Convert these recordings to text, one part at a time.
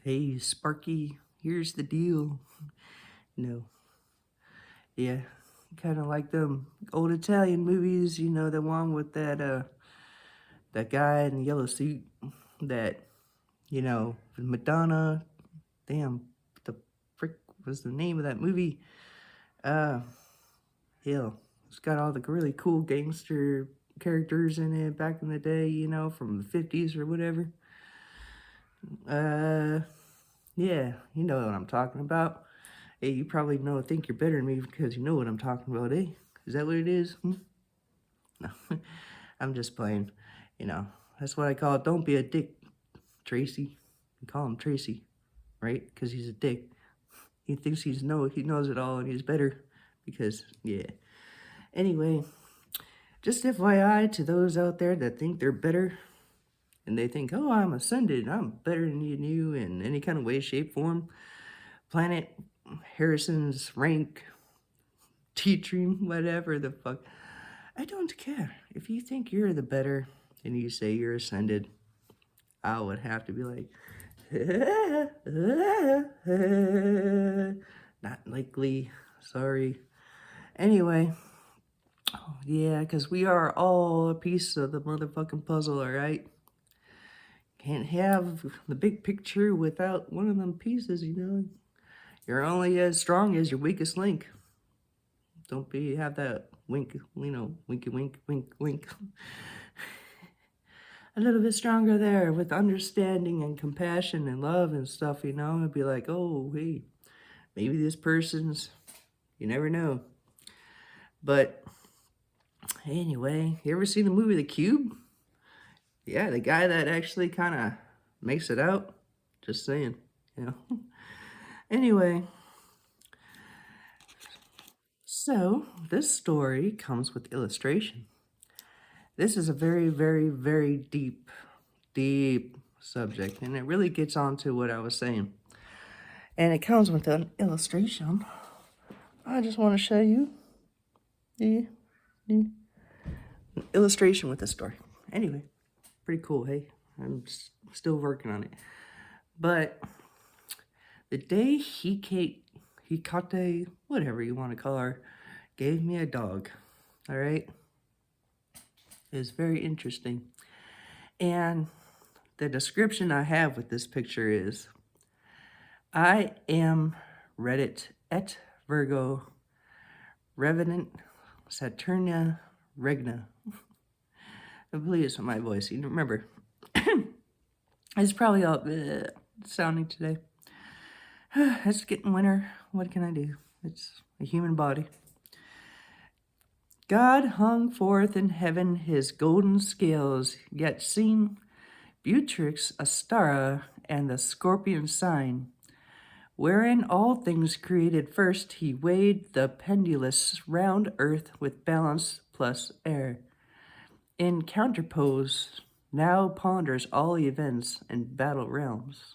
Hey, Sparky, here's the deal. No. Yeah, kind of like them old Italian movies, the one with that guy in the yellow suit that, Madonna. Damn, the frick was the name of that movie? Uh, hell, it's got all the really cool gangster characters in it back in the day, from the 50s or whatever. Uh, yeah, you know what I'm talking about. Hey, you probably think you're better than me because you know what I'm talking about, eh? Is that what it is? No, I'm just playing. You know, that's what I call it. Don't be a dick, Tracy. You call him Tracy, right? Because he's a dick. He thinks he knows it all and he's better because, yeah. Anyway, just FYI to those out there that think they're better and they think, oh, I'm ascended. I'm better than you in any kind of way, shape, form. Planet Harrison's rank, teaching, whatever the fuck. I don't care. If you think you're the better and you say you're ascended, I would have to be like, not likely. Sorry. Anyway, yeah, because we are all a piece of the motherfucking puzzle, alright? Can't have the big picture without one of them pieces. You're only as strong as your weakest link. Don't have that winky wink, wink. A little bit stronger there with understanding and compassion and love and stuff, It'd be like, oh, hey, maybe this person's, you never know. But anyway, you ever seen the movie The Cube? Yeah, the guy that actually kind of makes it out. Just saying. Anyway, so this story comes with illustration. This is a very, very, very deep subject, and it really gets on to what I was saying. And it comes with an illustration. I just want to show you the illustration with the story. Anyway, pretty cool, hey? I'm still working on it. But the day Hecate, whatever you want to call her, gave me a dog, all right? It's very interesting. And the description I have with this picture is, I am Reddit et Virgo Revenant Saturnia Regna. I believe it's my voice. You remember, it's probably all sounding today. It's getting winter. What can I do? It's a human body. God hung forth in heaven his golden scales, yet seen Beatrix Astara and the scorpion sign, wherein all things created first he weighed the pendulous round earth with balance plus air. In counterpose now ponders all events and battle realms.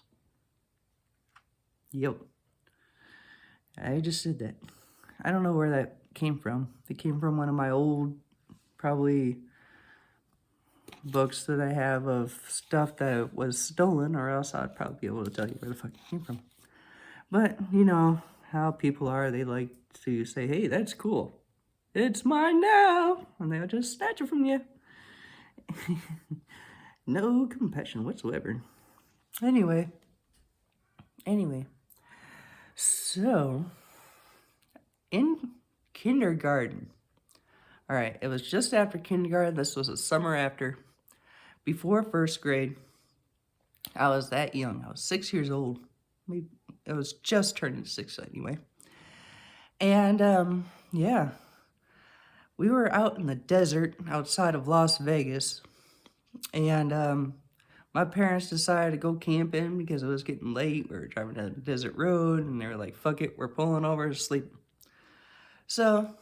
Yep. I just did that. I don't know where that came from. It came from one of my old, probably, books that I have of stuff that was stolen, or else I'd probably be able to tell you where the fuck it came from. But, you know how people are. They like to say, hey, that's cool. It's mine now. And they'll just snatch it from you. No compassion whatsoever. Anyway. So, in kindergarten. All right, it was just after kindergarten. This was a summer after. Before first grade. I was that young. I was 6 years old. Maybe it was just turning 6 anyway. And, yeah. We were out in the desert outside of Las Vegas. And, my parents decided to go camping because it was getting late. We were driving down the desert road, and they were like, fuck it, we're pulling over to sleep. So,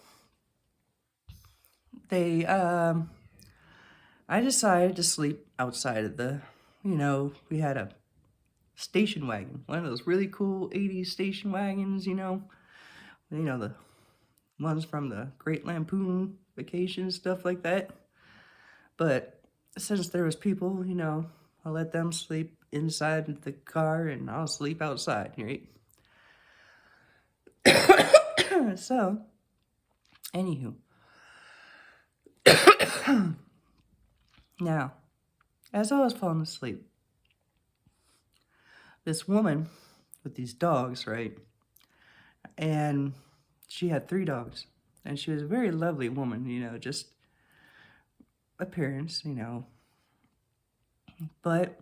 I decided to sleep outside of we had a station wagon. One of those really cool 80s station wagons, the ones from the Great Lampoon Vacation, stuff like that. But since there was people, I'll let them sleep inside the car and I'll sleep outside, right? So, anywho. Now, as I was falling asleep, this woman with these dogs, right? And she had 3 dogs. And she was a very lovely woman, just appearance, But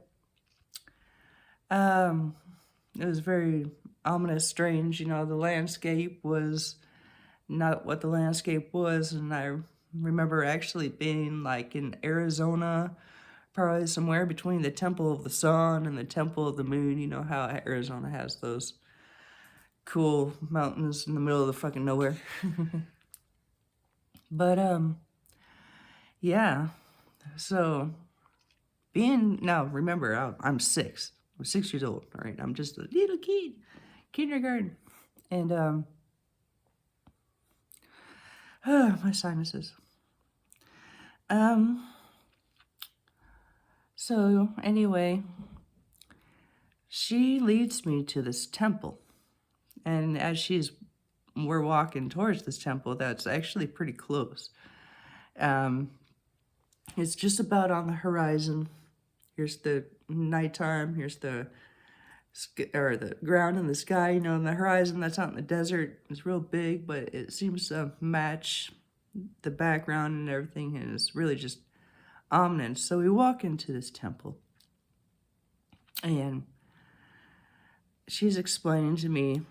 it was very ominous, strange, the landscape was not what the landscape was, and I remember actually being like in Arizona, probably somewhere between the Temple of the Sun and the Temple of the Moon. You know how Arizona has those cool mountains in the middle of the fucking nowhere. But yeah, so now remember, I'm 6. I'm 6 years old, all right? I'm just a little kid, kindergarten. And my sinuses. So anyway, she leads me to this temple. And as we're walking towards this temple, that's actually pretty close. It's just about on the horizon. Here's the nighttime. Here's the ground and the sky, and the horizon that's out in the desert is real big, but it seems to match the background and everything, and it's really just ominous. So we walk into this temple, and she's explaining to me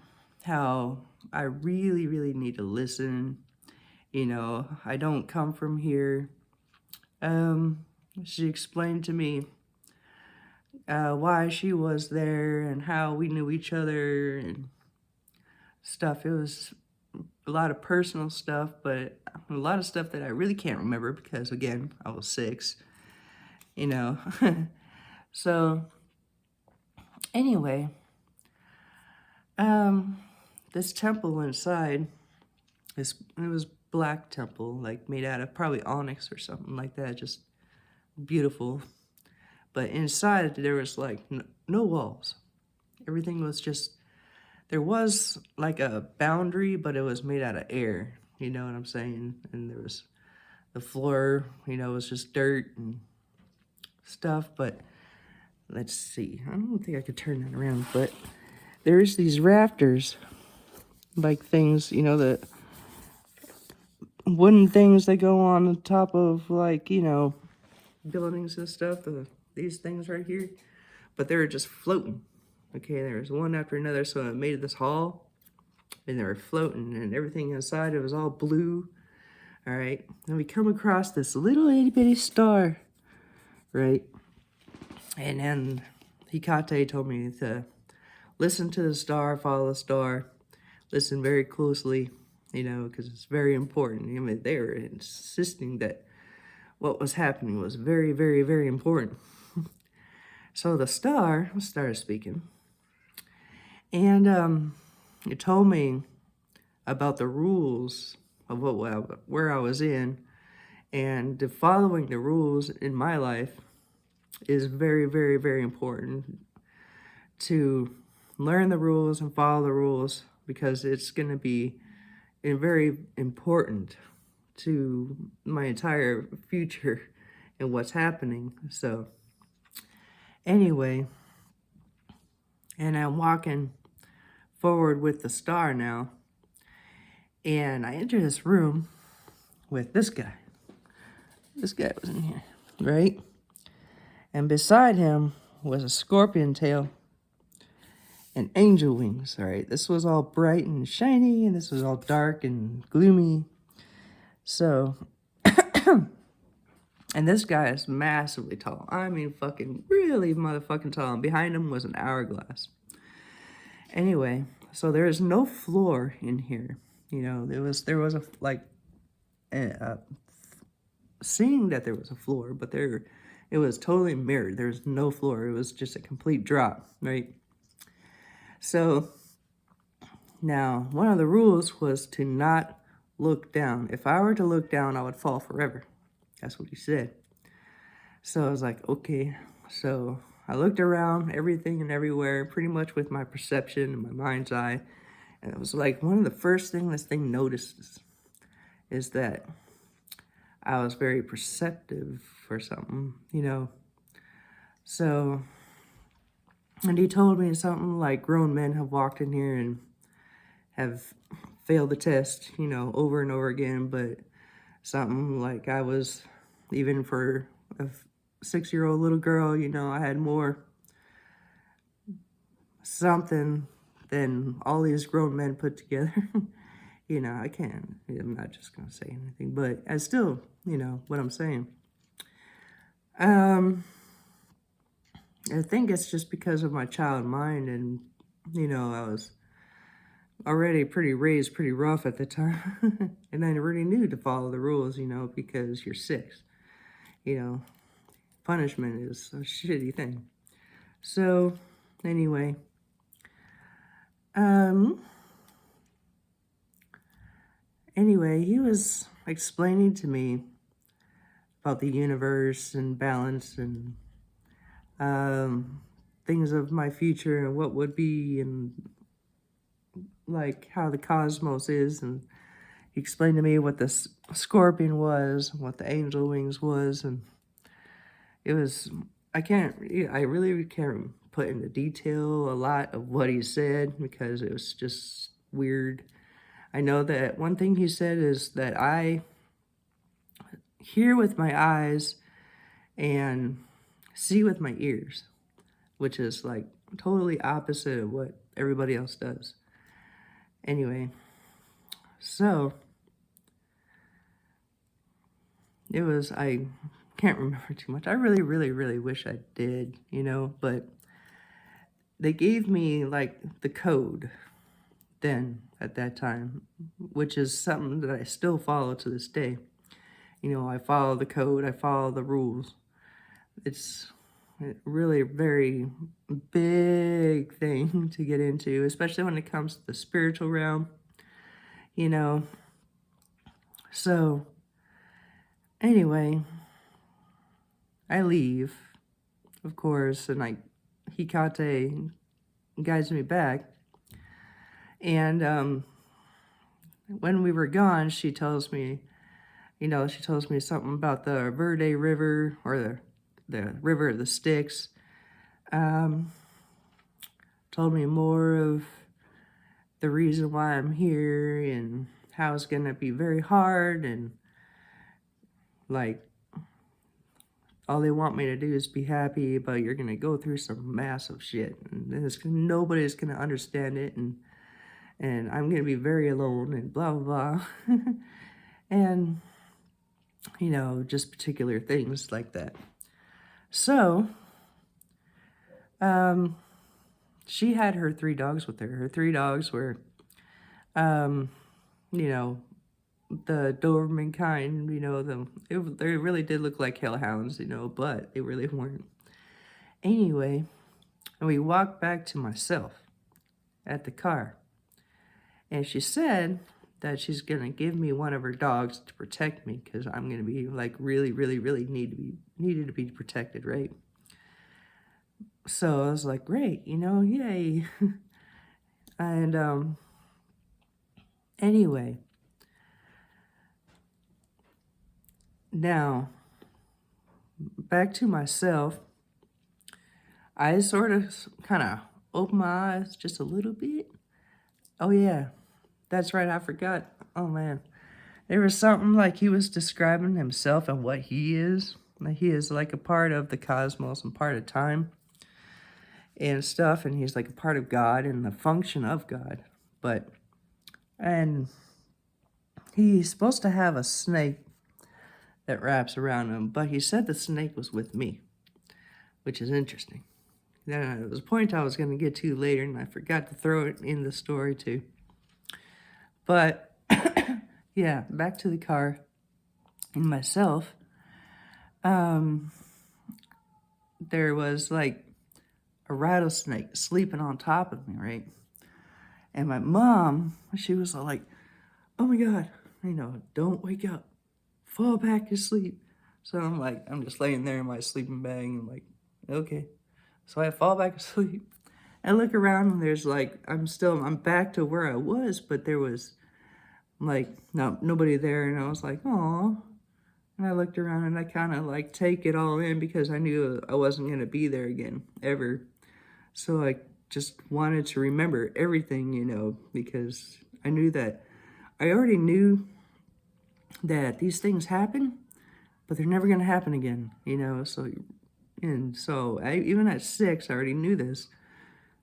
how I really, really need to listen. I don't come from here. She explained to me why she was there and how we knew each other and stuff. It was a lot of personal stuff, but a lot of stuff that I really can't remember because, again, I was 6, So, anyway, this temple inside, it was black temple, like made out of probably onyx or something like that, just beautiful. But inside there was like no walls. Everything was just, there was like a boundary, but it was made out of air. You know what I'm saying? And there was the floor, was just dirt and stuff. But let's see. I don't think I could turn that around. But there's these rafters, like things, the wooden things that go on the top of, like, buildings and stuff. These things right here. But they were just floating. Okay, there was one after another, so it made this hall, and they were floating, and everything inside, it was all blue. All right, and we come across this little itty-bitty star, right? And then Hecate told me to listen to the star, follow the star, listen very closely, because it's very important. I mean, they were insisting that what was happening was very, very, very important. So the star started speaking, and it told me about the rules of where I was in, and following the rules in my life is very, very, very important. To learn the rules and follow the rules, because it's going to be very important to my entire future and what's happening. So anyway, and I'm walking forward with the star now, and I enter this room with this guy. This guy was in here, right? And beside him was a scorpion tail and angel wings. All right, this was all bright and shiny, and this was all dark and gloomy. So, and this guy is massively tall. I mean, fucking really motherfucking tall. And behind him was an hourglass. Anyway, so there is no floor in here. There was a, like, seeing that there was a floor, but it was totally mirrored. There was no floor. It was just a complete drop, right? So now one of the rules was to not look down. If I were to look down, I would fall forever. That's what he said. So I was like, okay. So I looked around everything and everywhere, pretty much with my perception and my mind's eye. And it was like one of the first things this thing notices is that I was very perceptive for something, you know. So, and he told me something like grown men have walked in here and have failed the test, you know, over and over again, but something like I was, even for a 6-year-old little girl, you know, I had more something than all these grown men put together. You know, I'm not just gonna say anything, but I still, you know, what I'm saying. Um, I think it's just because of my child mind and, you know, I was already raised pretty rough at the time. And I already knew to follow the rules, you know, because you're 6. You know, punishment is a shitty thing. So, anyway, um, he was explaining to me about the universe and balance and things of my future and what would be and like how the cosmos is, and he explained to me what the scorpion was, what the angel wings was, and it was, I really can't put into detail a lot of what he said because it was just weird. I know that one thing he said is that I hear with my eyes and see with my ears, which is like totally opposite of what everybody else does. Anyway, so I can't remember too much. I really, really, really wish I did, you know, but they gave me like the code then at that time, which is something that I still follow to this day. You know, I follow the code, I follow the rules. It's really a very big thing to get into, especially when it comes to the spiritual realm, you know. So, anyway, I leave, of course, and Hecate guides me back. And when we were gone, she tells me, you know, something about the Verde River or the River of the Styx. Told me more of the reason why I'm here and how it's gonna be very hard, and like all they want me to do is be happy, but you're gonna go through some massive shit, and nobody's gonna understand it, and I'm gonna be very alone, and blah blah blah, and you know, just particular things like that. So, she had her 3 dogs with her. Her 3 dogs were, you know, the Doberman kind, you know, they really did look like hellhounds, you know, but they really weren't. Anyway, and we walked back to myself at the car, and she said that she's gonna give me one of her dogs to protect me because I'm gonna be like really, really, really needed to be protected, right? So I was like, great, you know, yay. And anyway, now back to myself. I sort of kind of opened my eyes just a little bit. Oh yeah, that's right, I forgot. Oh man. There was something like he was describing himself and what he is. Like he is like a part of the cosmos and part of time and stuff, and he's like a part of God and the function of God. And he's supposed to have a snake that wraps around him, but he said the snake was with me, which is interesting. There was a point I was going to get to later, and I forgot to throw it in the story too. But yeah, back to the car and myself. There was like a rattlesnake sleeping on top of me, right? And my mom, she was like, "Oh my God, you know, don't wake up, fall back to sleep." So I'm just laying there in my sleeping bag and I'm like, okay. So I fall back asleep. I look around and there's like, I'm back to where I was, but there was like, nobody there. And I was like, oh. And I looked around and I kind of like take it all in because I knew I wasn't going to be there again, ever. So I just wanted to remember everything, you know, because I already knew that these things happen, but they're never going to happen again, you know. So, even at 6, I already knew this.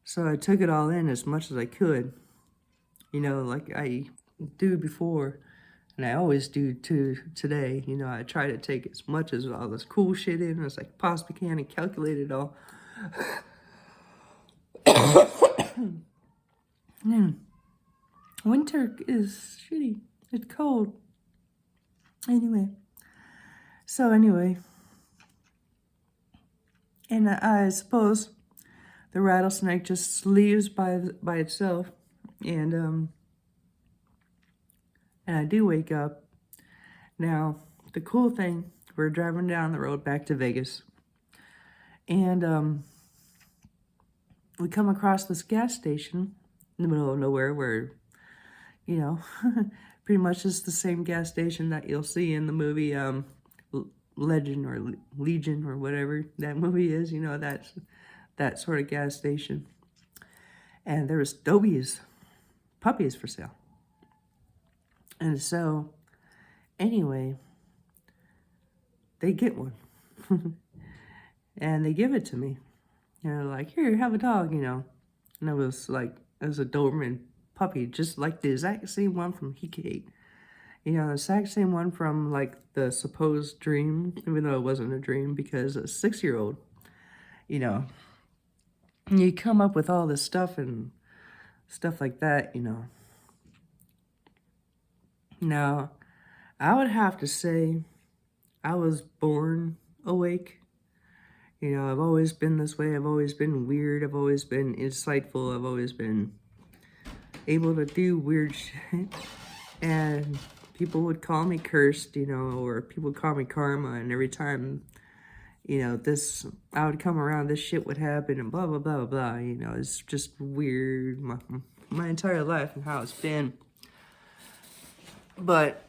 So I took it all in as much as I could, you know, like I do before. And I always do too today. You know, I try to take as much as all this cool shit in as I possibly can and calculate it all. Winter is shitty. It's cold. Anyway. And I suppose the rattlesnake just leaves by itself. And I do wake up. Now, the cool thing, we're driving down the road back to Vegas. And we come across this gas station in the middle of nowhere where, you know, pretty much it's the same gas station that you'll see in the movie Legend or Legion or whatever that movie is. You know, that's that sort of gas station. And there was puppies for sale. And so, anyway, they get one. And they give it to me. You know, like, here, have a dog, you know. And it was a Doberman puppy, just like the exact same one from Hecate. You know, the exact same one from, like, the supposed dream, even though it wasn't a dream, because a 6-year-old, you know, you come up with all this stuff and stuff like that, you know. Now, I would have to say I was born awake. You know, I've always been this way. I've always been weird. I've always been insightful. I've always been able to do weird shit. And people would call me cursed, you know, or people would call me karma. And every time, you know, I would come around, this shit would happen and blah, blah, blah, blah, blah. You know, it's just weird. My entire life and how it's been. But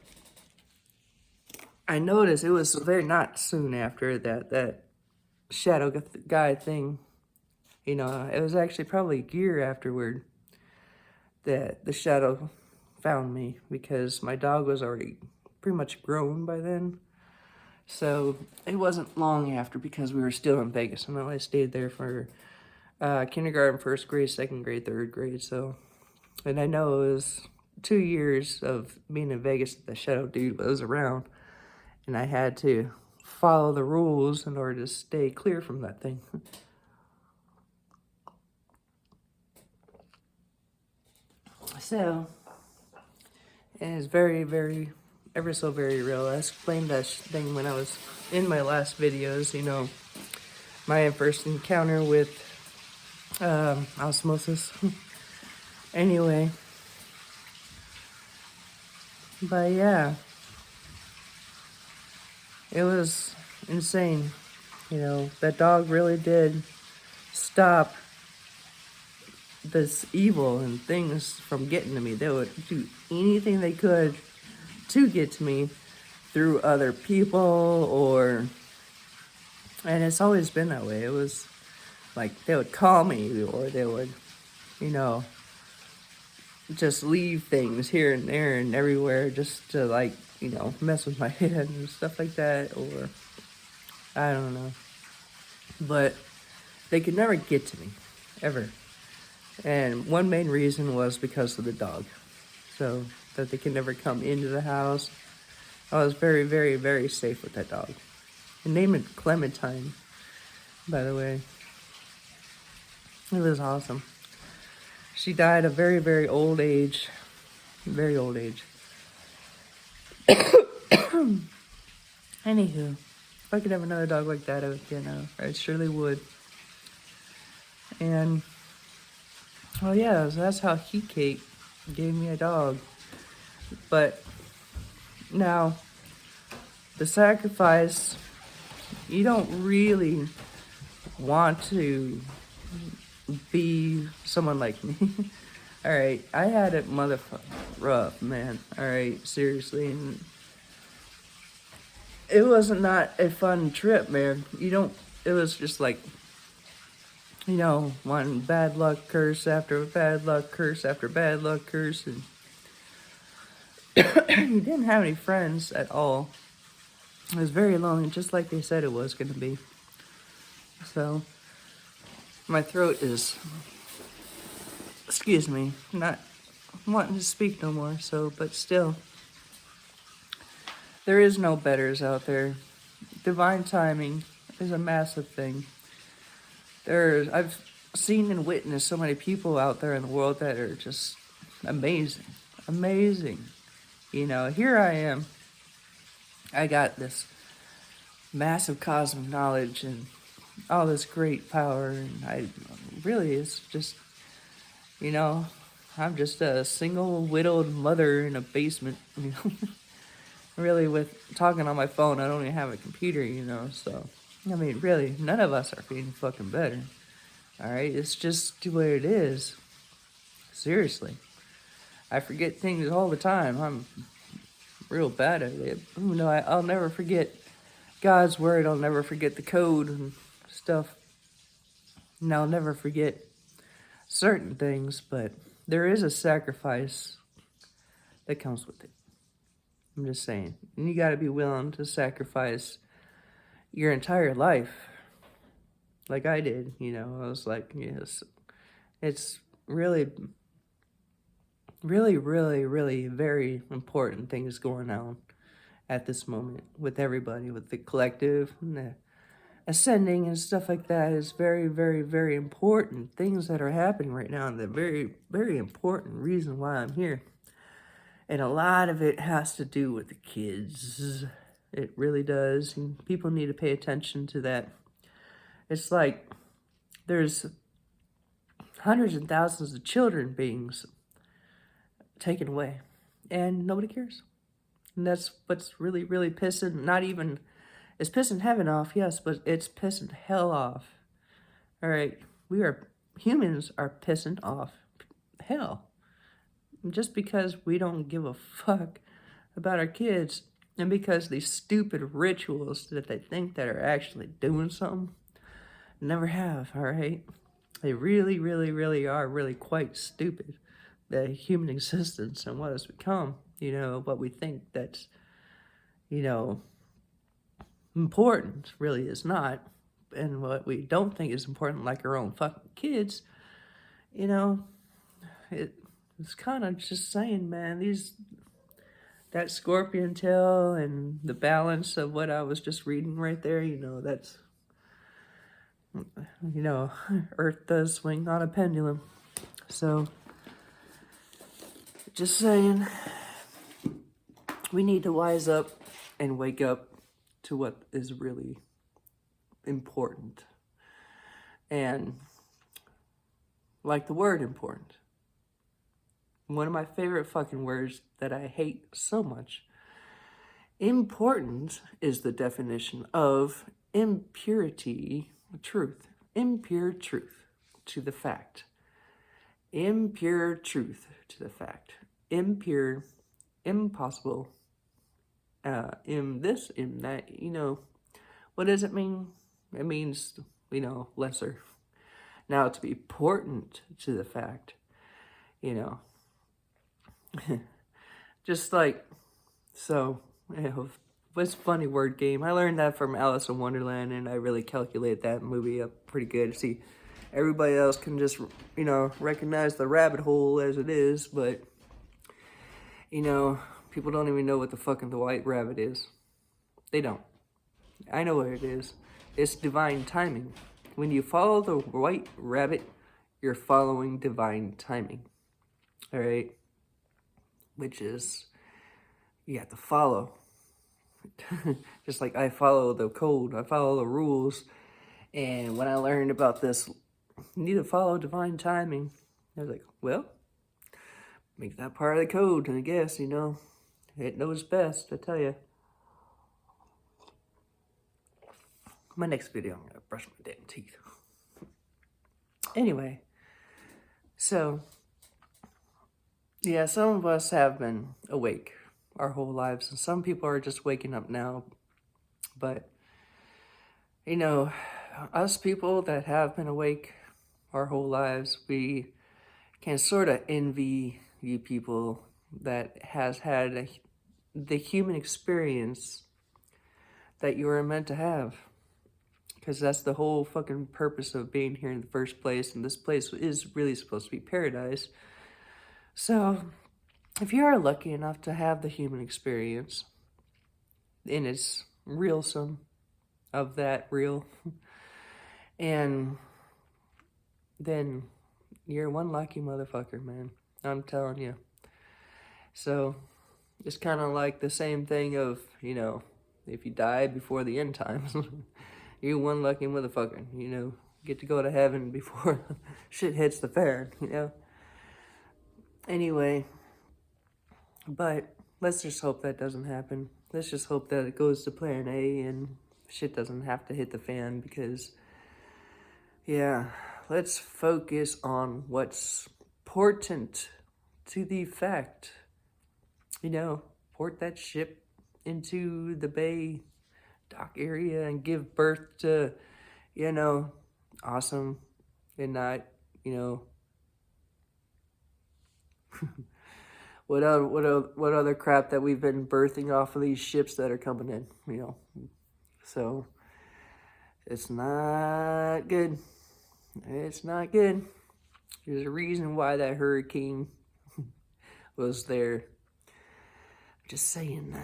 I noticed it was not soon after that shadow guy thing, you know, it was actually probably a year afterward that the shadow found me, because my dog was already pretty much grown by then. So it wasn't long after, because we were still in Vegas. And I only stayed there for kindergarten, 1st grade, 2nd grade, 3rd grade. So, and I know it was 2 years of being in Vegas that the shadow dude was around. And I had to follow the rules in order to stay clear from that thing. So, and it's very, very, ever so very real. I explained that thing when I was in my last videos, you know, my first encounter with osmosis. Anyway, but yeah. It was insane. You know, that dog really did stop this evil and things from getting to me. They would do anything they could to get to me through other people, and it's always been that way. It was like they would call me, or they would, you know, just leave things here and there and everywhere just to, like, you know, mess with my head and stuff like that, or I don't know. But they could never get to me, ever. And one main reason was because of the dog. So that they could never come into the house. I was very, very, very safe with that dog. And named it Clementine, by the way. It was awesome. She died a very, very old age. Very old age. Anywho, if I could have another dog like that, I surely would. And, well, yeah, so that's how Hecate gave me a dog. But now, the sacrifice, you don't really want to be someone like me. Alright, I had it rough, man. Alright, seriously. And it was not a fun trip, man. It was just like, one bad luck curse after bad luck curse after bad luck curse. And you didn't have any friends at all. It was very lonely, just like they said it was going to be. So, my throat is, excuse me, not wanting to speak no more, but still. There is no betters out there. Divine timing is a massive thing. I've seen and witnessed so many people out there in the world that are just amazing. Amazing. Here I am. I got this massive cosmic knowledge and all this great power, and it's just, I'm just a single widowed mother in a basement, Really, with talking on my phone, I don't even have a computer, so, really, none of us are feeling fucking better, alright? It's just the way it is. Seriously. I forget things all the time. I'm real bad at it. I'll never forget God's word. I'll never forget the code and stuff. And I'll never forget certain things, but there is a sacrifice that comes with it. I'm just saying. And you got to be willing to sacrifice your entire life. Like I did, I was like, yes. It's really, really, really, really very important things going on at this moment with everybody, with the collective and the ascending and stuff like that is very, very, very important things that are happening right now, and the very, very important reason why I'm here. And a lot of it has to do with the kids. It really does, and people need to pay attention to that. It's like there's hundreds and thousands of children being taken away, and nobody cares. And that's what's really, really pissing, it's pissing heaven off, yes, but it's pissing hell off. Alright, humans are pissing off hell. Just because we don't give a fuck about our kids, and because these stupid rituals that they think that are actually doing something, never have, alright? They really, really, really are really quite stupid. The human existence and what it's become, what we think that's, important really is not. And what we don't think is important, like our own fucking kids, it's kind of just saying, man, that scorpion tail and the balance of what I was just reading right there, that's, Earth does swing on a pendulum. So, just saying, we need to wise up and wake up to what is really important. And, like the word important. One of my favorite fucking words that I hate so much. Important is the definition of impurity, truth. Impure truth to the fact. Impure truth to the fact. Impure, impossible, this, that, what does it mean? It means, lesser. Now, to be important to the fact, just like, so, what's funny word game? I learned that from Alice in Wonderland, and I really calculate that movie up pretty good. See, everybody else can just, recognize the rabbit hole as it is, but, people don't even know what the fucking the white rabbit is. They don't. I know what it is. It's divine timing. When you follow the white rabbit, you're following divine timing. Alright? Which is, you have to follow. Just like I follow the code, I follow the rules. And when I learned about this, you need to follow divine timing, I was like, well, make that part of the code, I guess, it knows best, I tell you. My next video, I'm gonna brush my damn teeth. Anyway, so, yeah, some of us have been awake our whole lives, and some people are just waking up now. But, you know, us people that have been awake our whole lives, we can sort of envy you people that has had the human experience that you were meant to have. Because that's the whole fucking purpose of being here in the first place, and this place is really supposed to be paradise. So, if you are lucky enough to have the human experience, and it's real some of that real, and then you're one lucky motherfucker, man. I'm telling you. So, it's kind of like the same thing of, you know, if you die before the end times, you're one lucky motherfucker, you know, get to go to heaven before shit hits the fan, you know. Anyway, but let's just hope that doesn't happen. Let's just hope that it goes to plan A and shit doesn't have to hit the fan because, yeah, let's focus on what's important to the fact. You know, port that ship into the bay dock area and give birth to, you know, awesome and not, you know, what other crap that we've been birthing off of these ships that are coming in, you know. So it's not good. It's not good. There's a reason why that hurricane was there. Just saying.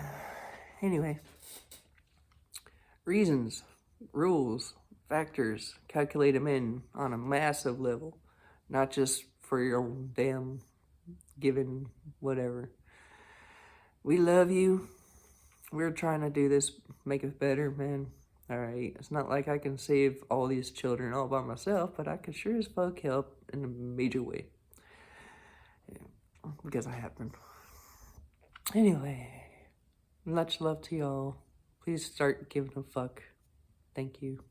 Anyway, reasons, rules, factors, calculate them in on a massive level, not just for your own damn given whatever. We love you. We're trying to do this, make it better, man. Alright, it's not like I can save all these children all by myself, but I can sure as fuck help in a major way. Yeah, because I have been. Anyway, much love to y'all. Please start giving a fuck. Thank you.